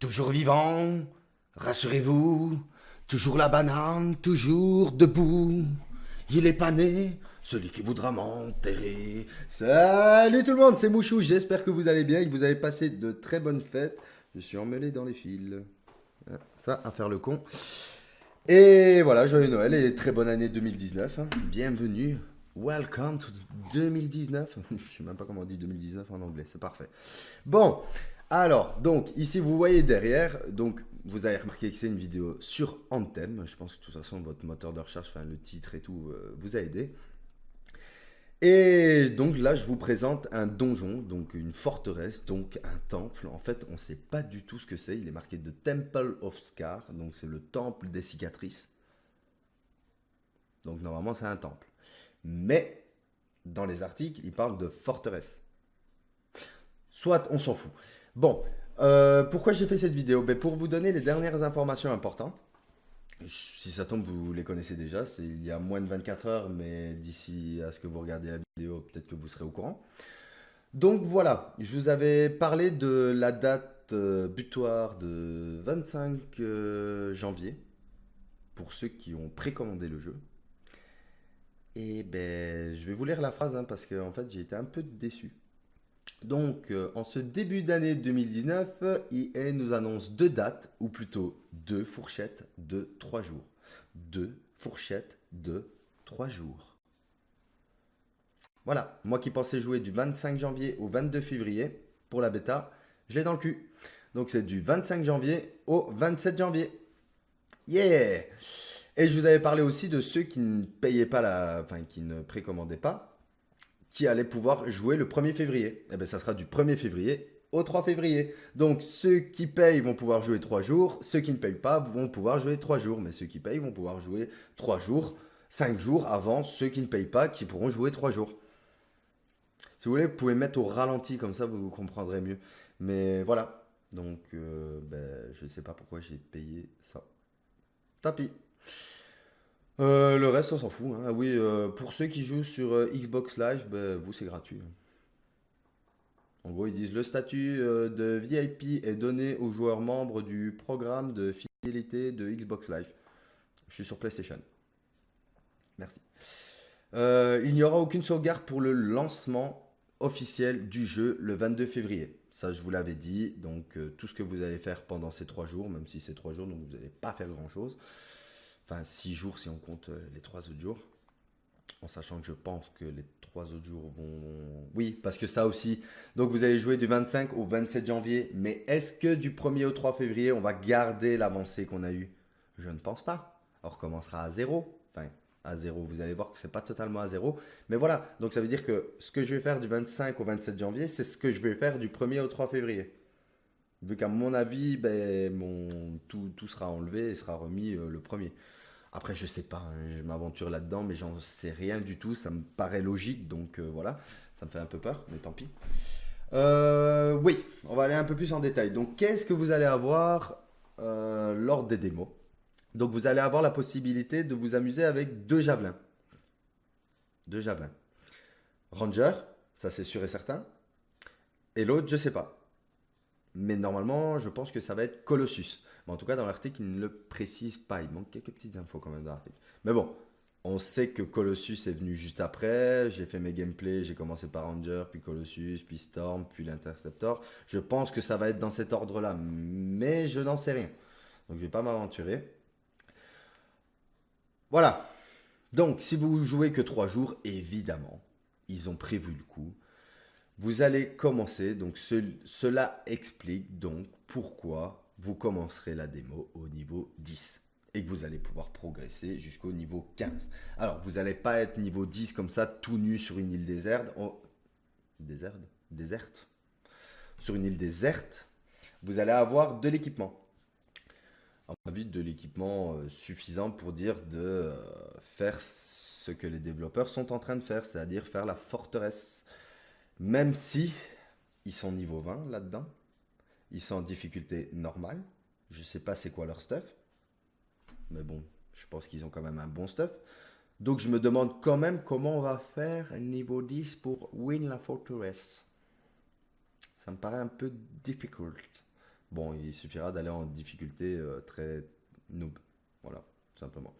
Toujours vivant, rassurez-vous, toujours la banane, toujours debout. Il est pas né, celui qui voudra m'enterrer. Salut tout le monde, c'est Mouchou, j'espère que vous allez bien et que vous avez passé de très bonnes fêtes. Je suis emmêlé dans les fils. Ça, à faire le con. Et voilà, joyeux Noël et très bonne année 2019. Bienvenue. Welcome to 2019. Je sais même pas comment on dit 2019 en anglais, c'est parfait. Bon, alors, donc, ici vous voyez derrière, donc vous avez remarqué que c'est une vidéo sur Anthem. Je pense que de toute façon, votre moteur de recherche, enfin le titre et tout, vous a aidé. Et donc là, je vous présente un donjon, donc une forteresse, donc un temple. En fait, on ne sait pas du tout ce que c'est. Il est marqué The Temple of Scar, donc c'est le temple des cicatrices. Donc normalement, c'est un temple. Mais dans les articles, il parle de forteresse. Soit, on s'en fout. Bon, pourquoi j'ai fait cette vidéo? Ben, pour vous donner les dernières informations importantes. Si ça tombe, vous les connaissez déjà. C'est il y a moins de 24 heures, mais d'ici à ce que vous regardez la vidéo, peut-être que vous serez au courant. Donc voilà, je vous avais parlé de la date butoir de 25 janvier pour ceux qui ont précommandé le jeu. Et ben, je vais vous lire la phrase parce qu'en fait, j'ai été un peu déçu. Donc, en ce début d'année 2019, EA nous annonce deux dates, ou plutôt deux fourchettes de 3 jours. Deux fourchettes de 3 jours. Voilà, moi qui pensais jouer du 25 janvier au 22 février pour la bêta, je l'ai dans le cul. Donc c'est du 25 janvier au 27 janvier. Yeah! Et je vous avais parlé aussi de ceux qui ne payaient pas enfin qui ne précommandaient pas, qui allaient pouvoir jouer le 1er février. Et bien ça sera du 1er février au 3 février. Donc ceux qui payent vont pouvoir jouer 3 jours, ceux qui ne payent pas vont pouvoir jouer 3 jours, mais ceux qui payent vont pouvoir jouer 3 jours, 5 jours avant ceux qui ne payent pas qui pourront jouer 3 jours. Si vous voulez, vous pouvez mettre au ralenti, comme ça vous comprendrez mieux. Mais voilà, donc je ne sais pas pourquoi j'ai payé ça. Tant pis. Le reste, on s'en fout. Ah oui, pour ceux qui jouent sur Xbox Live, vous, c'est gratuit. En gros, ils disent le statut de VIP est donné aux joueurs membres du programme de fidélité de Xbox Live. Je suis sur PlayStation. Merci. Il n'y aura aucune sauvegarde pour le lancement officiel du jeu le 22 février. Ça, je vous l'avais dit. Donc, tout ce que vous allez faire pendant ces 3 jours, même si c'est 3 jours, donc vous n'allez pas faire grand-chose. Enfin, 6 jours si on compte les 3 autres jours. En sachant que je pense que les 3 autres jours vont... Oui, parce que ça aussi. Donc, vous allez jouer du 25 au 27 janvier. Mais est-ce que du 1er au 3 février, on va garder l'avancée qu'on a eue? Je ne pense pas. On recommencera à zéro. Enfin, à zéro. Vous allez voir que c'est pas totalement à zéro. Mais voilà, donc ça veut dire que ce que je vais faire du 25 au 27 janvier, c'est ce que je vais faire du 1er au 3 février. Vu qu'à mon avis, tout sera enlevé et sera remis le premier. Après, je sais pas, je m'aventure là-dedans, mais j'en sais rien du tout. Ça me paraît logique, donc voilà. Ça me fait un peu peur, mais tant pis. Oui, on va aller un peu plus en détail. Donc, qu'est-ce que vous allez avoir lors des démos? Donc, vous allez avoir la possibilité de vous amuser avec deux javelins. Deux javelins. Ranger, ça c'est sûr et certain. Et l'autre, je sais pas. Mais normalement, je pense que ça va être Colossus. Mais en tout cas, dans l'article, il ne le précise pas. Il manque quelques petites infos quand même dans l'article. Mais bon, on sait que Colossus est venu juste après. J'ai fait mes gameplays. J'ai commencé par Ranger, puis Colossus, puis Storm, puis l'Interceptor. Je pense que ça va être dans cet ordre-là. Mais je n'en sais rien. Donc, je ne vais pas m'aventurer. Voilà. Donc, si vous jouez que 3 jours, évidemment, ils ont prévu le coup. Vous allez commencer, donc cela explique donc pourquoi vous commencerez la démo au niveau 10 et que vous allez pouvoir progresser jusqu'au niveau 15. Alors, vous n'allez pas être niveau 10 comme ça, tout nu sur une île déserte. Déserte. Sur une île déserte, vous allez avoir de l'équipement. À mon avis, de l'équipement suffisant pour dire de faire ce que les développeurs sont en train de faire, c'est-à-dire faire la forteresse. Même si ils sont niveau 20 là-dedans, ils sont en difficulté normale. Je ne sais pas c'est quoi leur stuff, mais bon, je pense qu'ils ont quand même un bon stuff. Donc je me demande quand même comment on va faire niveau 10 pour win la forteresse. Ça me paraît un peu difficult. Bon, il suffira d'aller en difficulté très noob. Voilà, tout simplement.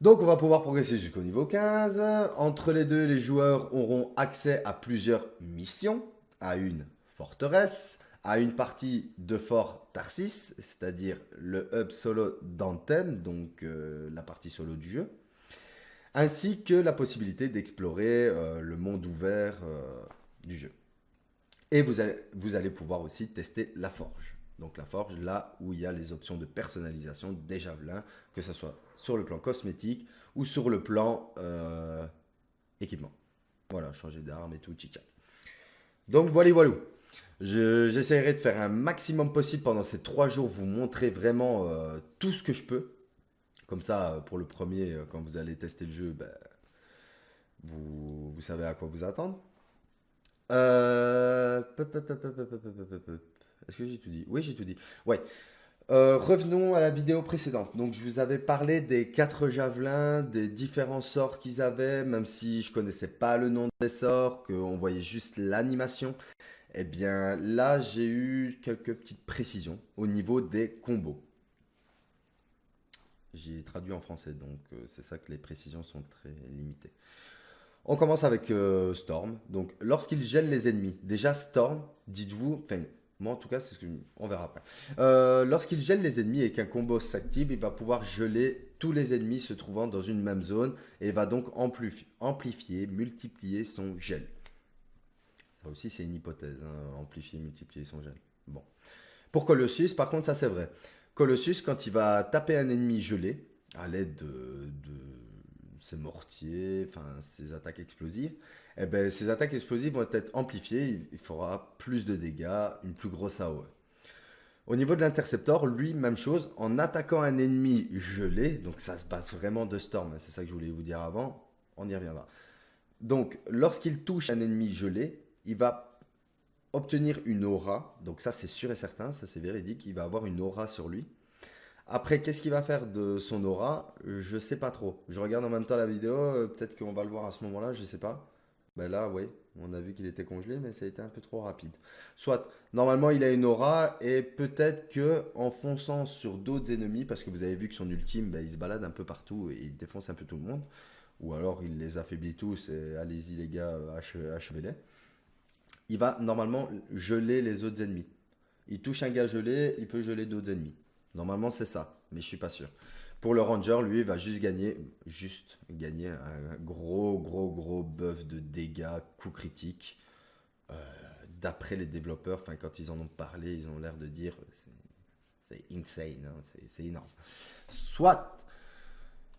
Donc on va pouvoir progresser jusqu'au niveau 15. Entre les deux, les joueurs auront accès à plusieurs missions, à une forteresse, à une partie de Fort Tarsis, c'est-à-dire le hub solo d'Anthem, donc la partie solo du jeu, ainsi que la possibilité d'explorer le monde ouvert du jeu. Et vous allez pouvoir aussi tester la forge. Donc la forge, là où il y a les options de personnalisation des javelins, que ce soit sur le plan cosmétique ou sur le plan équipement. Voilà, changer d'arme et tout, tchic. Donc voilà, voilà. J'essaierai de faire un maximum possible pendant ces 3 jours, vous montrer vraiment tout ce que je peux. Comme ça, pour le premier, quand vous allez tester le jeu, ben, vous savez à quoi vous attendre. Est-ce que j'ai tout dit? Oui, j'ai tout dit. Ouais. Revenons à la vidéo précédente. Donc, je vous avais parlé des 4 javelins, des différents sorts qu'ils avaient, même si je connaissais pas le nom des sorts, qu'on voyait juste l'animation. Eh bien, là, j'ai eu quelques petites précisions au niveau des combos. J'ai traduit en français, donc c'est ça que les précisions sont très limitées. On commence avec Storm. Donc, lorsqu'il gèle les ennemis, déjà Storm, dites-vous, enfin, moi en tout cas, c'est ce que on verra après. Lorsqu'il gèle les ennemis et qu'un combo s'active, il va pouvoir geler tous les ennemis se trouvant dans une même zone et va donc amplifier, multiplier son gel. Ça aussi, c'est une hypothèse, hein, amplifier, multiplier son gel. Bon. Pour Colossus, par contre, ça c'est vrai. Colossus, quand il va taper un ennemi gelé, à l'aide de ses mortiers, enfin ses attaques explosives, eh ben, ces attaques explosives vont être amplifiées, il fera plus de dégâts, une plus grosse AOE. Au niveau de l'interceptor, lui, même chose, en attaquant un ennemi gelé, donc ça se base vraiment de Storm, c'est ça que je voulais vous dire avant, on y reviendra. Donc, lorsqu'il touche un ennemi gelé, il va obtenir une aura, donc ça c'est sûr et certain, ça c'est véridique, il va avoir une aura sur lui. Après, qu'est-ce qu'il va faire de son aura? Je sais pas trop. Je regarde en même temps la vidéo, peut-être qu'on va le voir à ce moment-là, je sais pas. Ben là, oui, on a vu qu'il était congelé, mais ça a été un peu trop rapide. Soit, normalement, il a une aura, et peut-être que en fonçant sur d'autres ennemis, parce que vous avez vu que son ultime, ben, il se balade un peu partout et il défonce un peu tout le monde, ou alors il les affaiblit tous et allez-y les gars, achevez-les. Il va normalement geler les autres ennemis. Il touche un gars gelé, il peut geler d'autres ennemis. Normalement, c'est ça, mais je suis pas sûr. Pour le Ranger, lui, il va juste gagner un gros buff de dégâts, coup critique. Euh, D'après les développeurs, enfin quand ils en ont parlé, ils ont l'air de dire c'est insane, hein, c'est énorme. Soit,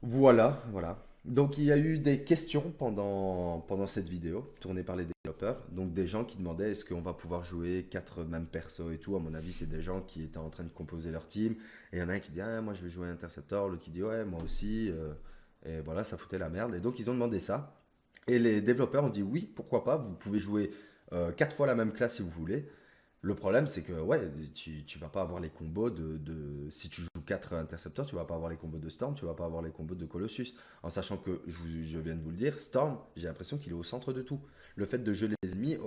voilà. Donc il y a eu des questions pendant cette vidéo, tournée par les développeurs. Donc des gens qui demandaient est-ce qu'on va pouvoir jouer 4 mêmes persos et tout. À mon avis, c'est des gens qui étaient en train de composer leur team. Et il y en a un qui dit ah, moi je vais jouer Interceptor, l'autre qui dit ouais, moi aussi. Et voilà, ça foutait la merde. Et donc ils ont demandé ça. Et les développeurs ont dit oui, pourquoi pas, vous pouvez jouer 4 fois la même classe si vous voulez. Le problème, c'est que ouais, tu vas pas avoir les combos si tu joues 4 intercepteurs, tu vas pas avoir les combos de Storm, tu vas pas avoir les combos de Colossus. En sachant que, je viens de vous le dire, Storm, j'ai l'impression qu'il est au centre de tout. Le fait de geler les ennemis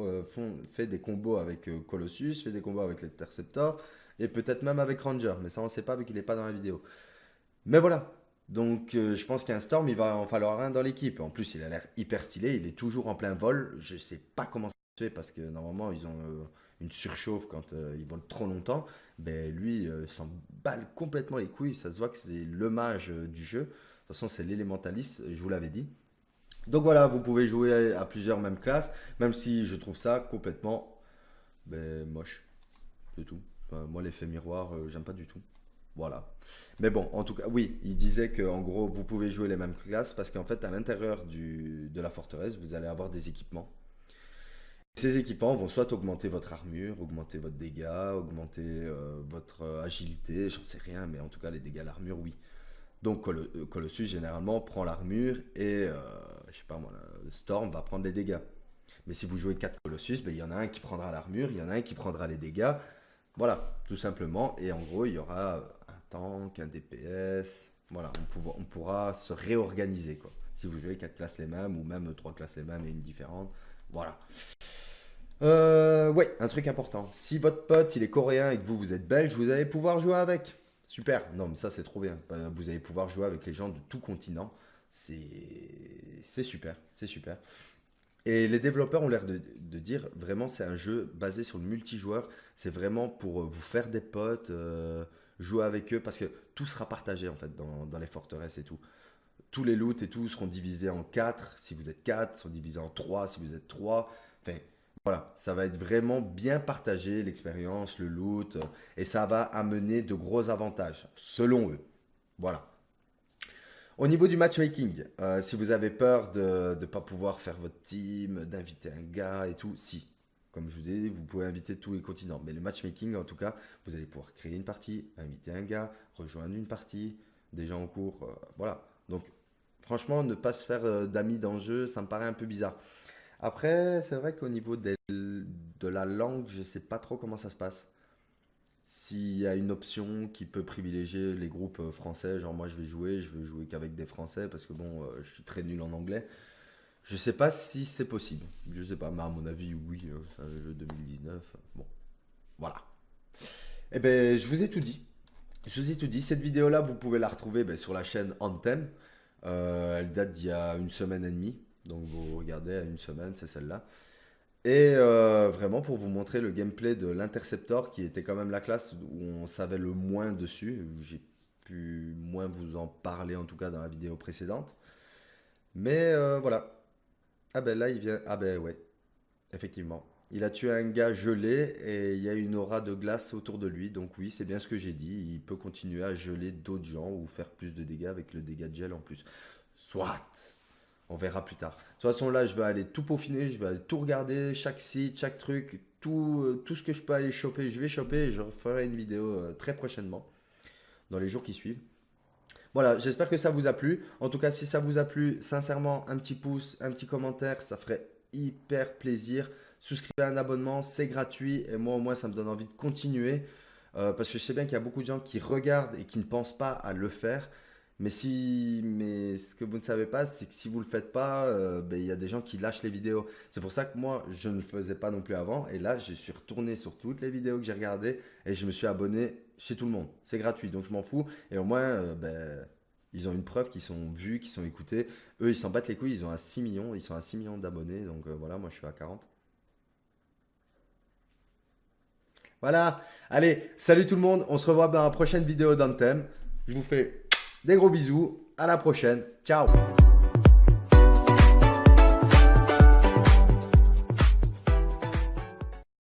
fait des combos avec Colossus, fait des combos avec l'interceptor, et peut-être même avec Ranger. Mais ça, on ne sait pas vu qu'il n'est pas dans la vidéo. Mais voilà. Donc, je pense qu'un Storm, il va en falloir un dans l'équipe. En plus, il a l'air hyper stylé, il est toujours en plein vol. Je sais pas comment ça se fait parce que normalement, ils ont une surchauffe quand ils volent trop longtemps. Ben, lui, s'en balle complètement les couilles. Ça se voit que c'est le mage du jeu. De toute façon, c'est l'élémentaliste, je vous l'avais dit. Donc voilà, vous pouvez jouer à plusieurs mêmes classes, même si je trouve ça complètement moche. C'est tout. Enfin, moi, l'effet miroir, j'aime pas du tout. Voilà. Mais bon, en tout cas, oui, il disait que en gros, vous pouvez jouer les mêmes classes parce qu'en fait, à l'intérieur de la forteresse, vous allez avoir des équipements. Ces équipements vont soit augmenter votre armure, augmenter votre dégâts, augmenter votre agilité, j'en sais rien, mais en tout cas, les dégâts, l'armure, oui. Donc, Colossus, généralement, prend l'armure et, je sais pas moi, Storm va prendre les dégâts. Mais si vous jouez 4 Colossus, ben, il y en a un qui prendra l'armure, il y en a un qui prendra les dégâts. Voilà, tout simplement. Et en gros, il y aura un tank, un DPS. Voilà, on pourra se réorganiser, quoi. Si vous jouez 4 classes les mêmes, ou même 3 classes les mêmes et une différente. Voilà. Ouais, un truc important. Si votre pote il est coréen et que vous êtes belge, vous allez pouvoir jouer avec. Super. Non, mais ça c'est trop bien. Vous allez pouvoir jouer avec les gens de tout continent. C'est super, c'est super. Et les développeurs ont l'air de dire vraiment c'est un jeu basé sur le multijoueur. C'est vraiment pour vous faire des potes, jouer avec eux parce que tout sera partagé en fait dans les forteresses et tout. Tous les loots et tout seront divisés en 4 si vous êtes 4, seront divisés en 3 si vous êtes 3. Enfin, voilà, ça va être vraiment bien partagé, l'expérience, le loot, et ça va amener de gros avantages, selon eux. Voilà. Au niveau du matchmaking, si vous avez peur de ne pas pouvoir faire votre team, d'inviter un gars et tout, si. Comme je vous ai dit, vous pouvez inviter tous les continents. Mais le matchmaking, en tout cas, vous allez pouvoir créer une partie, inviter un gars, rejoindre une partie, des gens en cours, voilà. Donc, franchement, ne pas se faire d'amis dans le jeu, ça me paraît un peu bizarre. Après, c'est vrai qu'au niveau de la langue, je ne sais pas trop comment ça se passe. S'il y a une option qui peut privilégier les groupes français, genre moi je veux jouer qu'avec des Français parce que bon, je suis très nul en anglais. Je sais pas si c'est possible. Je sais pas, mais à mon avis, oui, c'est un jeu 2019. Bon, voilà. Eh ben, je vous ai tout dit. Je vous ai tout dit. Cette vidéo-là, vous pouvez la retrouver ben, sur la chaîne Anthem. Elle date d'il y a une semaine et demie. Donc vous regardez à une semaine, c'est celle-là. Et vraiment pour vous montrer le gameplay de l'Interceptor qui était quand même la classe où on savait le moins dessus. J'ai pu moins vous en parler en tout cas dans la vidéo précédente. Mais voilà. Ah ben là il vient. Ah ben ouais, effectivement. Il a tué un gars gelé et il y a une aura de glace autour de lui. Donc oui, c'est bien ce que j'ai dit. Il peut continuer à geler d'autres gens ou faire plus de dégâts avec le dégât de gel en plus. Soit. On verra plus tard. De toute façon, là, je vais aller tout peaufiner, je vais aller tout regarder, chaque site, chaque truc, tout ce que je peux aller choper, je vais choper et je referai une vidéo très prochainement, dans les jours qui suivent. Voilà, j'espère que ça vous a plu. En tout cas, si ça vous a plu, sincèrement, un petit pouce, un petit commentaire, ça ferait hyper plaisir. Souscrivez à un abonnement, c'est gratuit et moi, au moins, ça me donne envie de continuer. Parce que je sais bien qu'il y a beaucoup de gens qui regardent et qui ne pensent pas à le faire. Mais ce que vous ne savez pas, c'est que si vous ne le faites pas, ben, il y a des gens qui lâchent les vidéos. C'est pour ça que moi, je ne le faisais pas non plus avant. Et là, je suis retourné sur toutes les vidéos que j'ai regardées et je me suis abonné chez tout le monde. C'est gratuit, donc je m'en fous. Et au moins, ben, ils ont une preuve qu'ils sont vus, qu'ils sont écoutés. Eux, ils s'en battent les couilles. Ils ont à 6 millions. Ils sont à 6 millions d'abonnés. Donc voilà, moi, je suis à 40. Voilà. Allez, salut tout le monde. On se revoit dans la prochaine vidéo d'Anthem. Je vous fais des gros bisous. À la prochaine. Ciao.